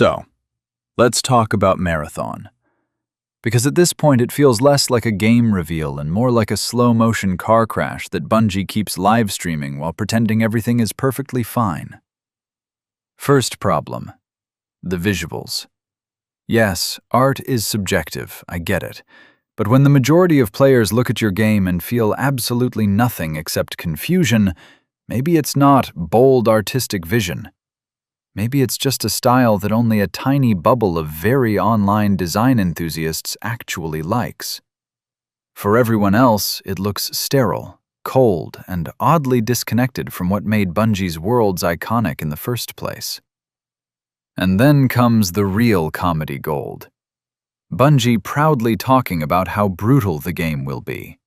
So, let's talk about Marathon. Because at this point it feels less like a game reveal and more like a slow-motion car crash that Bungie keeps live streaming while pretending everything is perfectly fine. First problem: the visuals. Yes, art is subjective, I get it. But when the majority of players look at your game and feel absolutely nothing except confusion, maybe it's not bold artistic vision. Maybe it's just a style that only a tiny bubble of very online design enthusiasts actually likes. For everyone else, it looks sterile, cold, and oddly disconnected from what made Bungie's worlds iconic in the first place. And then comes the real comedy gold. Bungie proudly talking about how brutal the game will be,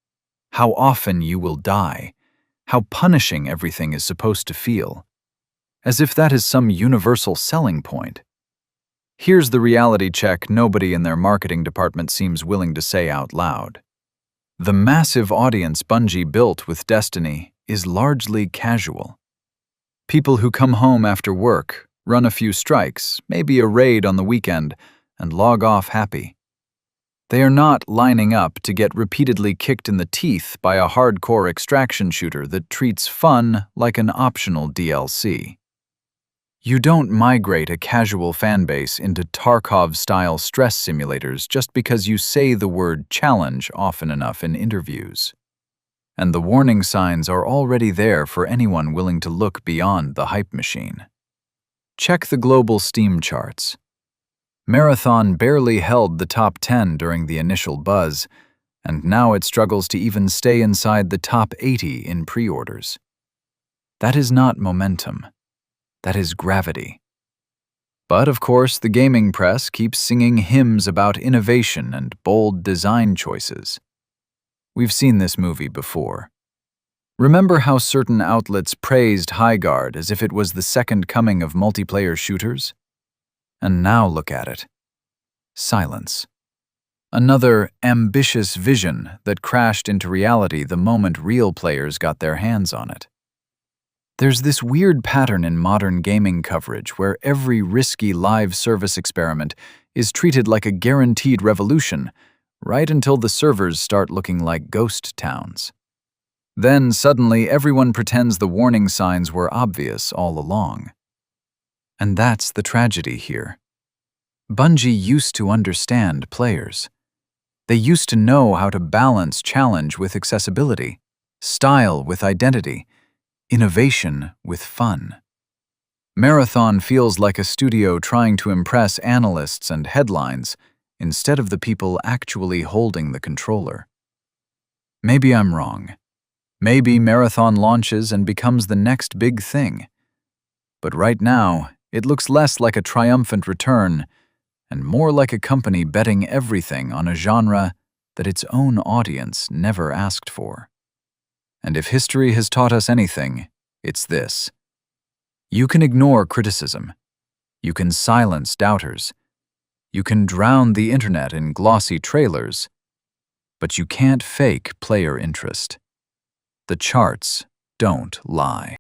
how often you will die, how punishing everything is supposed to feel. As if that is some universal selling point. Here's the reality check nobody in their marketing department seems willing to say out loud. The massive audience Bungie built with Destiny is largely casual. People who come home after work, run a few strikes, maybe a raid on the weekend, and log off happy. They are not lining up to get repeatedly kicked in the teeth by a hardcore extraction shooter that treats fun like an optional DLC. You don't migrate a casual fanbase into Tarkov-style stress simulators just because you say the word challenge often enough in interviews. And the warning signs are already there for anyone willing to look beyond the hype machine. Check the global Steam charts. Marathon barely held the top 10 during the initial buzz, and now it struggles to even stay inside the top 80 in pre-orders. That is not momentum. That is gravity. But of course, the gaming press keeps singing hymns about innovation and bold design choices. We've seen this movie before. Remember how certain outlets praised Highguard as if it was the second coming of multiplayer shooters? And now look at it. Silence. Another ambitious vision that crashed into reality the moment real players got their hands on it. There's this weird pattern in modern gaming coverage where every risky live service experiment is treated like a guaranteed revolution, right until the servers start looking like ghost towns. Then suddenly everyone pretends the warning signs were obvious all along. And that's the tragedy here. Bungie used to understand players. They used to know how to balance challenge with accessibility, style with identity, innovation with fun. Marathon feels like a studio trying to impress analysts and headlines instead of the people actually holding the controller. Maybe I'm wrong. Maybe Marathon launches and becomes the next big thing. But right now, it looks less like a triumphant return and more like a company betting everything on a genre that its own audience never asked for. And if history has taught us anything, it's this. You can ignore criticism. You can silence doubters. You can drown the internet in glossy trailers. But you can't fake player interest. The charts don't lie.